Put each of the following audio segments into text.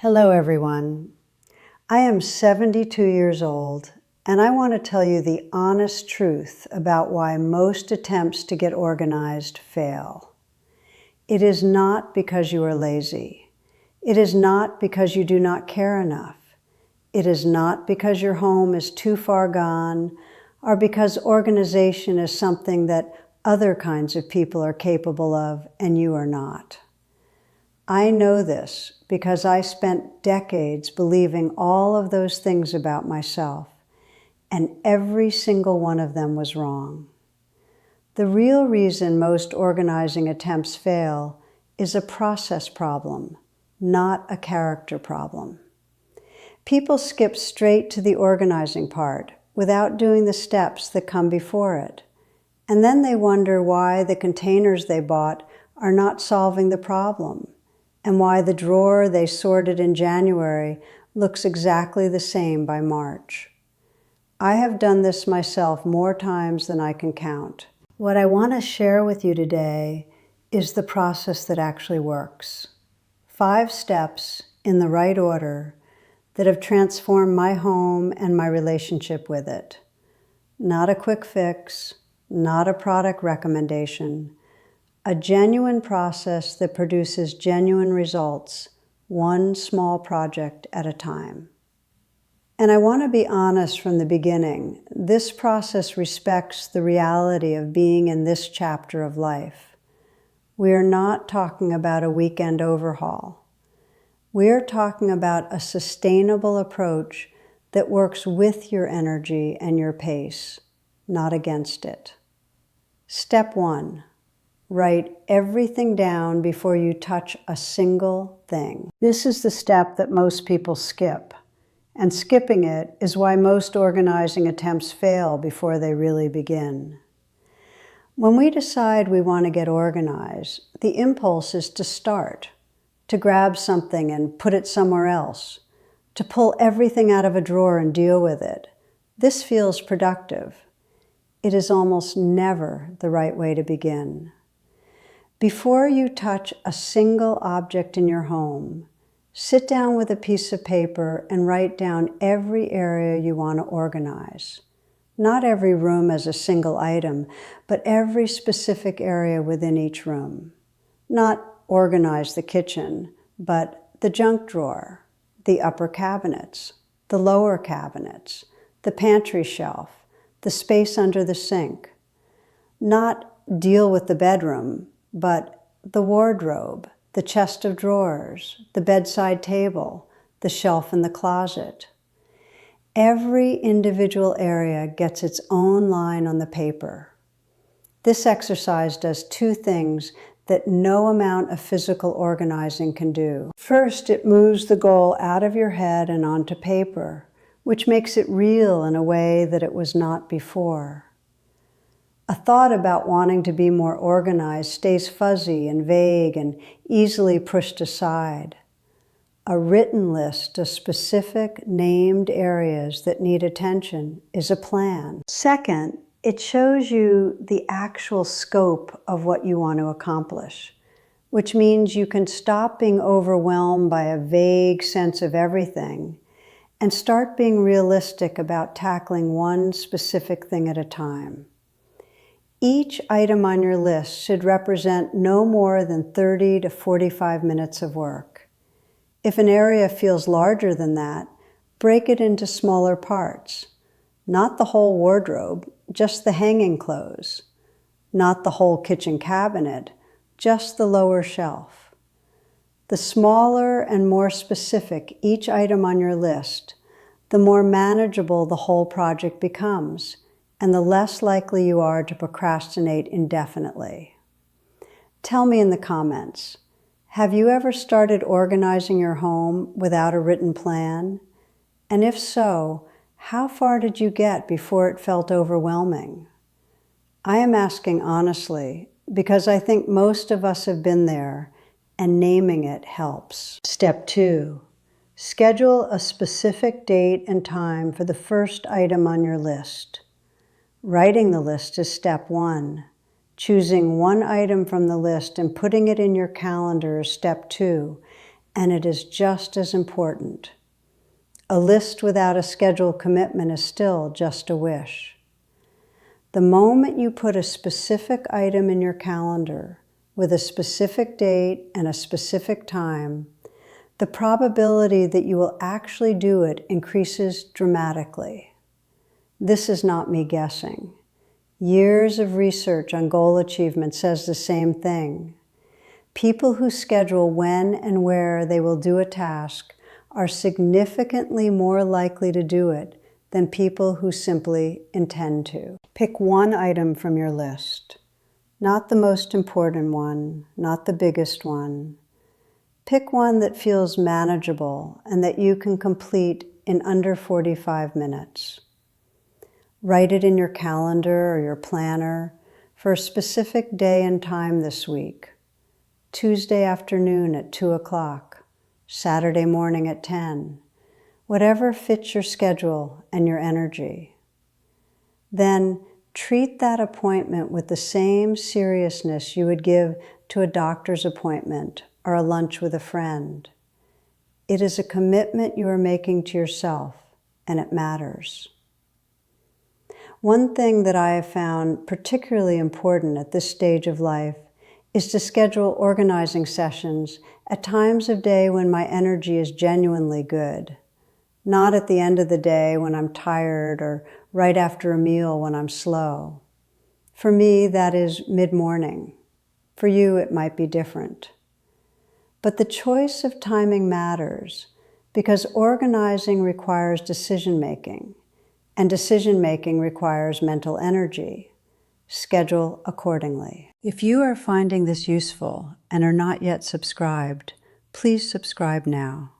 Hello everyone. I am 72 years old and I want to tell you the honest truth about why most attempts to get organized fail. It is not because you are lazy. It is not because you do not care enough. It is not because your home is too far gone or because organization is something that other kinds of people are capable of and you are not. I know this because I spent decades believing all of those things about myself, and every single one of them was wrong. The real reason most organizing attempts fail is a process problem, not a character problem. People skip straight to the organizing part without doing the steps that come before it, and then they wonder why the containers they bought are not solving the problem, and why the drawer they sorted in January looks exactly the same by March. I have done this myself more times than I can count. What I want to share with you today is the process that actually works. 5 steps in the right order that have transformed my home and my relationship with it. Not a quick fix, not a product recommendation, a genuine process that produces genuine results, one small project at a time. And I want to be honest from the beginning. This process respects the reality of being in this chapter of life. We are not talking about a weekend overhaul. We are talking about a sustainable approach that works with your energy and your pace, not against it. Step 1. Write everything down before you touch a single thing. This is the step that most people skip, and skipping it is why most organizing attempts fail before they really begin. When we decide we want to get organized, the impulse is to start, to grab something and put it somewhere else, to pull everything out of a drawer and deal with it. This feels productive. It is almost never the right way to begin. Before you touch a single object in your home, sit down with a piece of paper and write down every area you want to organize. Not every room as a single item, but every specific area within each room. Not organize the kitchen, but the junk drawer, the upper cabinets, the lower cabinets, the pantry shelf, the space under the sink. Not deal with the bedroom, but the wardrobe, the chest of drawers, the bedside table, the shelf in the closet. Every individual area gets its own line on the paper. This exercise does 2 things that no amount of physical organizing can do. First, it moves the goal out of your head and onto paper, which makes it real in a way that it was not before. A thought about wanting to be more organized stays fuzzy and vague and easily pushed aside. A written list of specific named areas that need attention is a plan. Second, it shows you the actual scope of what you want to accomplish, which means you can stop being overwhelmed by a vague sense of everything and start being realistic about tackling one specific thing at a time. Each item on your list should represent no more than 30 to 45 minutes of work. If an area feels larger than that, break it into smaller parts. Not the whole wardrobe, just the hanging clothes. Not the whole kitchen cabinet, just the lower shelf. The smaller and more specific each item on your list, the more manageable the whole project becomes, and the less likely you are to procrastinate indefinitely. Tell me in the comments, have you ever started organizing your home without a written plan? And if so, how far did you get before it felt overwhelming? I am asking honestly because I think most of us have been there, and naming it helps. Step 2. Schedule a specific date and time for the first item on your list. Writing the list is step 1. Choosing one item from the list and putting it in your calendar is step 2. and it is just as important. A list without a schedule commitment is still just a wish. The moment you put a specific item in your calendar with a specific date and a specific time, the probability that you will actually do it increases dramatically. This is not me guessing. Years of research on goal achievement says the same thing. People who schedule when and where they will do a task are significantly more likely to do it than people who simply intend to. Pick one item from your list. Not the most important one, not the biggest one. Pick one that feels manageable and that you can complete in under 45 minutes. Write it in your calendar or your planner for a specific day and time this week. Tuesday afternoon at 2 o'clock, Saturday morning at 10, whatever fits your schedule and your energy. Then treat that appointment with the same seriousness you would give to a doctor's appointment or a lunch with a friend. It is a commitment you are making to yourself, and it matters. One thing that I have found particularly important at this stage of life is to schedule organizing sessions at times of day when my energy is genuinely good, not at the end of the day when I'm tired or right after a meal when I'm slow. For me, that is mid-morning. For you, it might be different. But the choice of timing matters because organizing requires decision-making, and decision-making requires mental energy. Schedule accordingly. If you are finding this useful and are not yet subscribed, please subscribe now.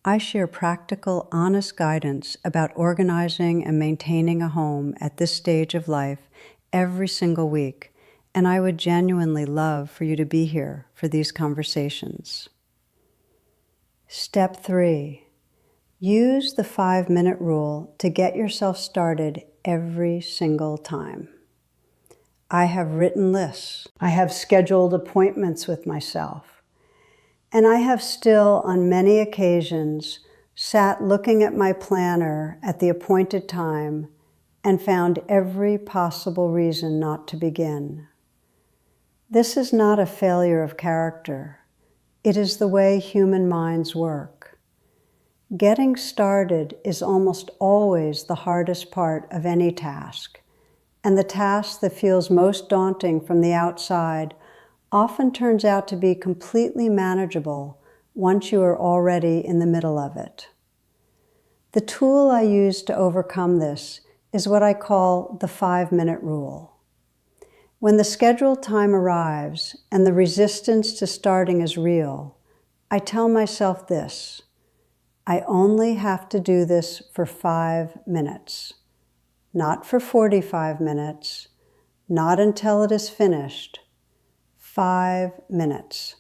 I share practical, honest guidance about organizing and maintaining a home at this stage of life every single week, and I would genuinely love for you to be here for these conversations. Step 3. Use the 5-minute rule to get yourself started every single time. I have written lists. I have scheduled appointments with myself. And I have still, on many occasions, sat looking at my planner at the appointed time and found every possible reason not to begin. This is not a failure of character. It is the way human minds work. Getting started is almost always the hardest part of any task, and the task that feels most daunting from the outside often turns out to be completely manageable once you are already in the middle of it. The tool I use to overcome this is what I call the 5-minute rule. When the scheduled time arrives and the resistance to starting is real, I tell myself this: I only have to do this for 5 minutes. Not for 45 minutes, not until it is finished. 5 minutes.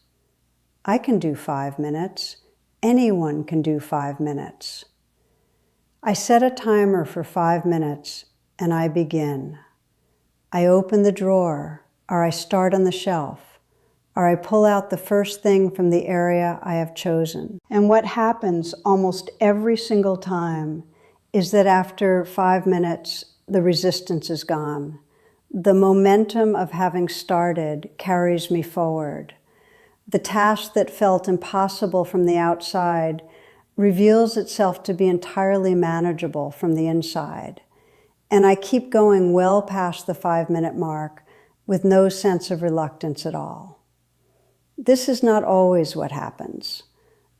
I can do 5 minutes. Anyone can do 5 minutes. I set a timer for 5 minutes and I begin. I open the drawer, or I start on the shelf, or I pull out the first thing from the area I have chosen. And what happens almost every single time is that after 5 minutes, the resistance is gone. The momentum of having started carries me forward. The task that felt impossible from the outside reveals itself to be entirely manageable from the inside. And I keep going well past the 5-minute mark with no sense of reluctance at all. This is not always what happens.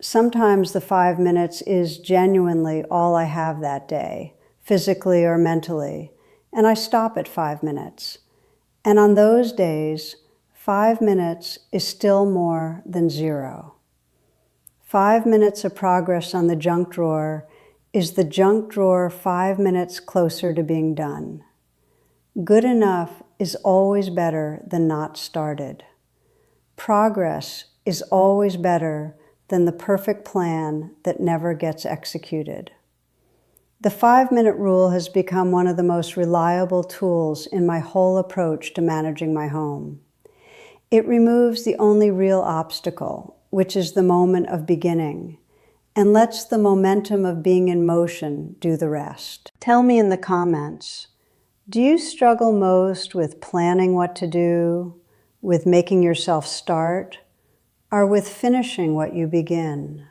Sometimes the 5 minutes is genuinely all I have that day, physically or mentally, and I stop at 5 minutes. And on those days, 5 minutes is still more than 0. 5 minutes of progress on the junk drawer is the junk drawer 5 minutes closer to being done. Good enough is always better than not started. Progress is always better than the perfect plan that never gets executed. The 5-minute rule has become one of the most reliable tools in my whole approach to managing my home. It removes the only real obstacle, which is the moment of beginning, and lets the momentum of being in motion do the rest. Tell me in the comments, do you struggle most with planning what to do, with making yourself start, or with finishing what you begin?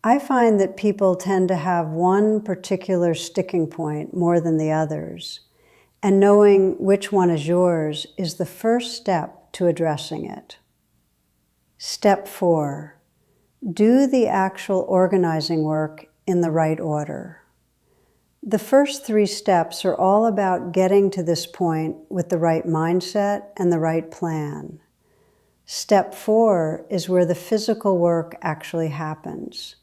I find that people tend to have one particular sticking point more than the others, and knowing which one is yours is the first step to addressing it. Step 4, do the actual organizing work in the right order. The first 3 steps are all about getting to this point with the right mindset and the right plan. Step 4 is where the physical work actually happens.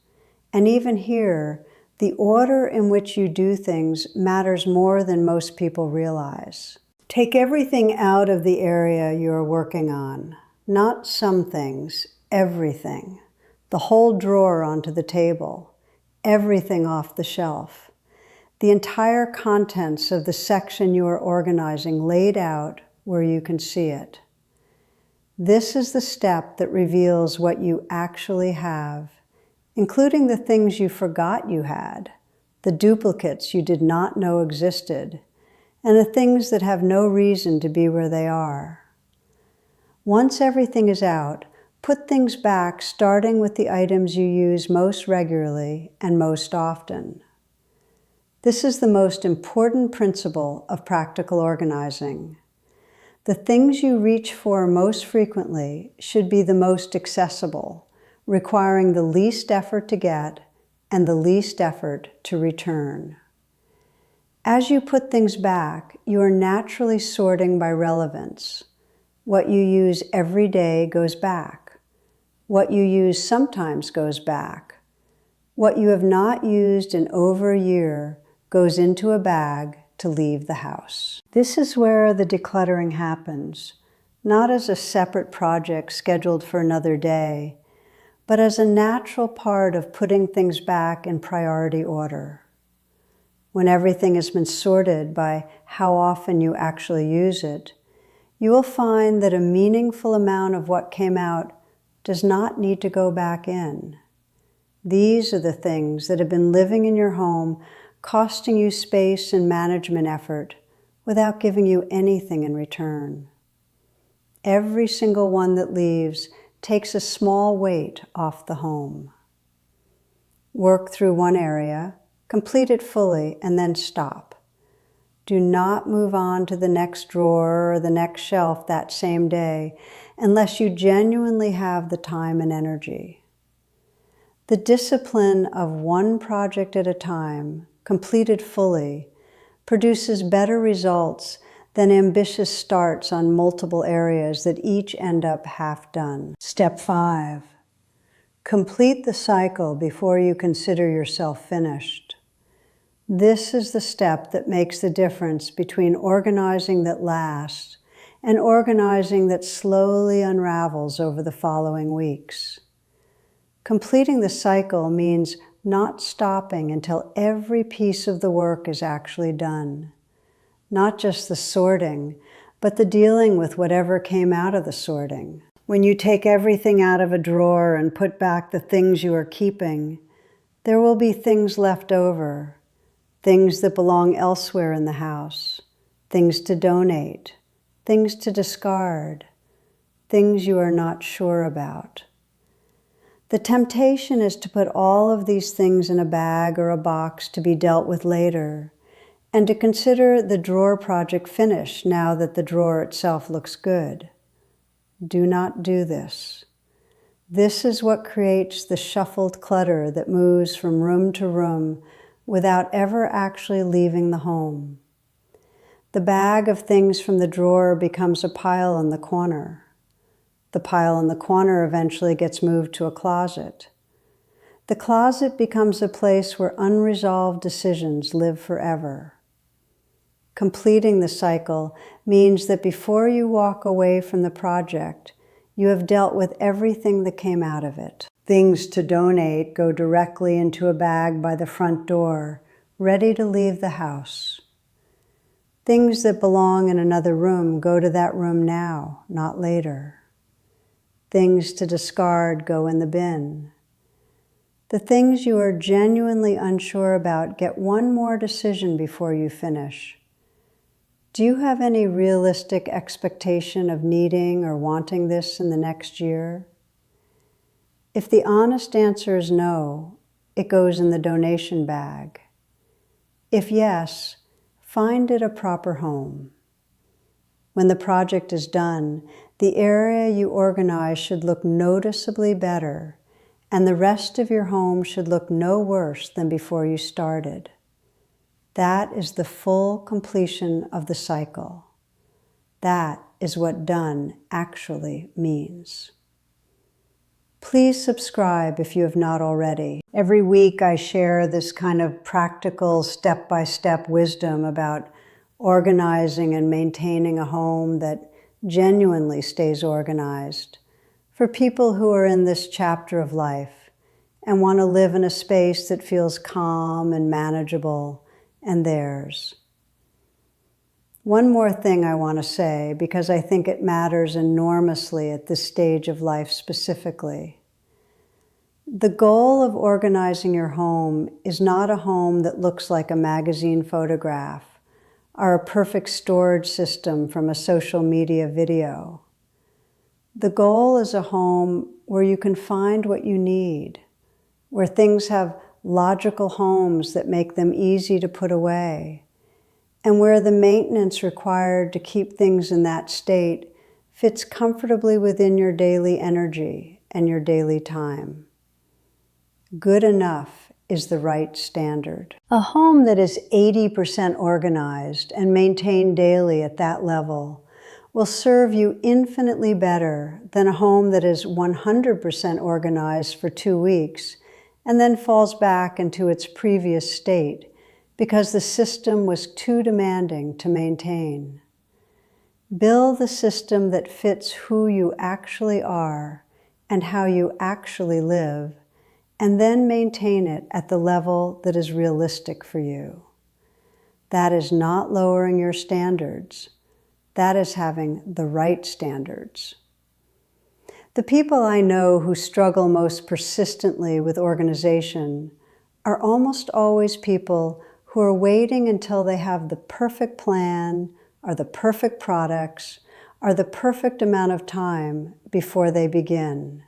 And even here, the order in which you do things matters more than most people realize. Take everything out of the area you are working on. Not some things, everything. The whole drawer onto the table. Everything off the shelf. The entire contents of the section you are organizing laid out where you can see it. This is the step that reveals what you actually have, including the things you forgot you had, the duplicates you did not know existed, and the things that have no reason to be where they are. Once everything is out, put things back starting with the items you use most regularly and most often. This is the most important principle of practical organizing. The things you reach for most frequently should be the most accessible, requiring the least effort to get and the least effort to return. As you put things back, you are naturally sorting by relevance. What you use every day goes back. What you use sometimes goes back. What you have not used in over a year goes into a bag to leave the house. This is where the decluttering happens, not as a separate project scheduled for another day, but as a natural part of putting things back in priority order. When everything has been sorted by how often you actually use it, you will find that a meaningful amount of what came out does not need to go back in. These are the things that have been living in your home, costing you space and management effort without giving you anything in return. Every single one that leaves takes a small weight off the home. Work through one area, complete it fully, and then stop. Do not move on to the next drawer or the next shelf that same day unless you genuinely have the time and energy. The discipline of one project at a time, completed fully, produces better results than ambitious starts on multiple areas that each end up half done. Step 5. Complete the cycle before you consider yourself finished. This is the step that makes the difference between organizing that lasts and organizing that slowly unravels over the following weeks. Completing the cycle means not stopping until every piece of the work is actually done. Not just the sorting, but the dealing with whatever came out of the sorting. When you take everything out of a drawer and put back the things you are keeping, there will be things left over, things that belong elsewhere in the house, things to donate, things to discard, things you are not sure about. The temptation is to put all of these things in a bag or a box to be dealt with later, and to consider the drawer project finished now that the drawer itself looks good. Do not do this. This is what creates the shuffled clutter that moves from room to room without ever actually leaving the home. The bag of things from the drawer becomes a pile in the corner. The pile in the corner eventually gets moved to a closet. The closet becomes a place where unresolved decisions live forever. Completing the cycle means that before you walk away from the project, you have dealt with everything that came out of it. Things to donate go directly into a bag by the front door, ready to leave the house. Things that belong in another room go to that room now, not later. Things to discard go in the bin. The things you are genuinely unsure about, get one more decision before you finish. Do you have any realistic expectation of needing or wanting this in the next year? If the honest answer is no, it goes in the donation bag. If yes, find it a proper home. When the project is done, the area you organize should look noticeably better, and the rest of your home should look no worse than before you started. That is the full completion of the cycle. That is what done actually means. Please subscribe if you have not already. Every week I share this kind of practical step-by-step wisdom about organizing and maintaining a home that genuinely stays organized for people who are in this chapter of life and want to live in a space that feels calm and manageable and theirs. One more thing I want to say, because I think it matters enormously at this stage of life specifically. The goal of organizing your home is not a home that looks like a magazine photograph or a perfect storage system from a social media video. The goal is a home where you can find what you need, where things have logical homes that make them easy to put away, and where the maintenance required to keep things in that state fits comfortably within your daily energy and your daily time. Good enough is the right standard. A home that is 80% organized and maintained daily at that level will serve you infinitely better than a home that is 100% organized for 2 weeks and then falls back into its previous state because the system was too demanding to maintain. Build a system that fits who you actually are and how you actually live, and then maintain it at the level that is realistic for you. That is not lowering your standards. That is having the right standards. The people I know who struggle most persistently with organization are almost always people who are waiting until they have the perfect plan or the perfect products or the perfect amount of time before they begin.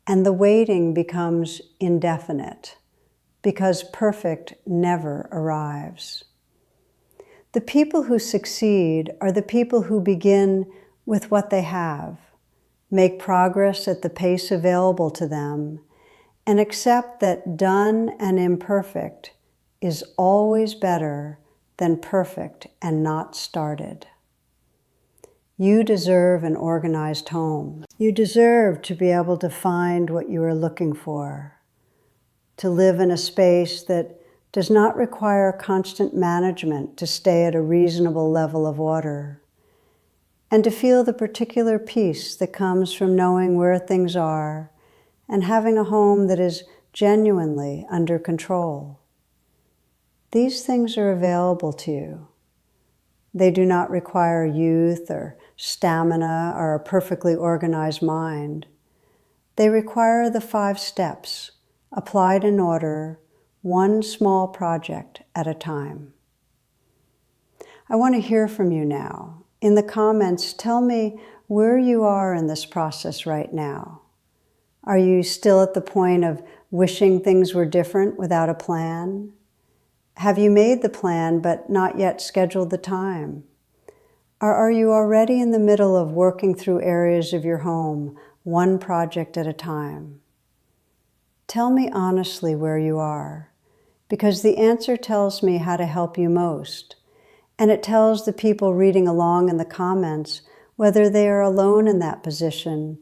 And the waiting becomes indefinite because perfect never arrives. The people who succeed are the people who begin with what they have, make progress at the pace available to them, and accept that done and imperfect is always better than perfect and not started. You deserve an organized home. You deserve to be able to find what you are looking for, to live in a space that does not require constant management to stay at a reasonable level of order, and to feel the particular peace that comes from knowing where things are and having a home that is genuinely under control. These things are available to you. They do not require youth or stamina or a perfectly organized mind. They require the 5 steps, applied in order, one small project at a time. I want to hear from you now. In the comments, tell me where you are in this process right now. Are you still at the point of wishing things were different without a plan? Have you made the plan but not yet scheduled the time? Or are you already in the middle of working through areas of your home, one project at a time? Tell me honestly where you are, because the answer tells me how to help you most, and it tells the people reading along in the comments whether they are alone in that position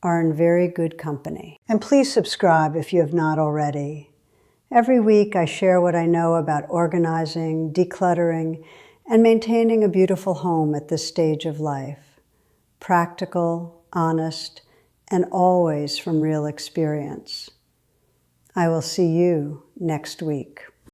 or in very good company. And please subscribe if you have not already. Every week I share what I know about organizing, decluttering, and maintaining a beautiful home at this stage of life. Practical, honest, and always from real experience. I will see you next week.